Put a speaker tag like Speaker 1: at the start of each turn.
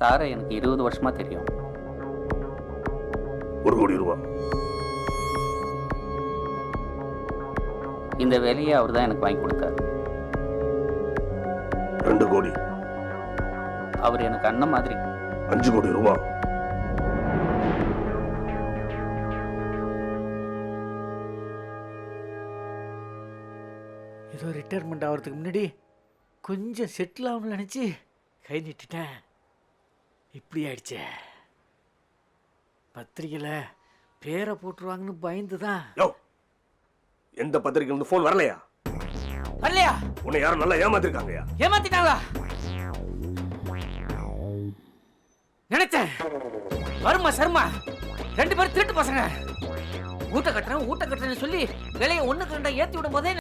Speaker 1: சாரை எனக்கு 20 வருஷமா தெரியும்.
Speaker 2: 1 கோடி ரூபா.
Speaker 1: இந்த வேலையை அவர் தான் எனக்கு வாங்கி கொடுத்தாரு.
Speaker 2: 2 கோடி.
Speaker 1: அவர் எனக்கு அண்ணன் மாதிரி.
Speaker 2: 5 கோடி ரூபா.
Speaker 3: ஏதோ ரிட்டையர்மெண்ட் ஆகிறதுக்கு முன்னாடி கொஞ்சம் செட்டில் ஆகணும்னு நினச்சி கை நீட்டிட்டேன். இப்படி ஆயிடுச்சே. பத்திரிக்கையில் பேரை போட்டுருவாங்கன்னு பயந்து தான்.
Speaker 2: எந்த பத்திரிக்கையிலிருந்து ஃபோன் வரலையா?
Speaker 3: வரலையா?
Speaker 2: உன்னை யாரும் நல்லா ஏமாத்திருக்காங்கயா?
Speaker 3: ஏமாத்திட்டாங்களா? நினைச்சேன். வருமா சர்மா 2 பேரும் திருட்டு பசங்க. ஊட்ட கட்டுறேன்னு சொல்லி விலையை 1க்கு 2 ஏற்றி விடும் போதே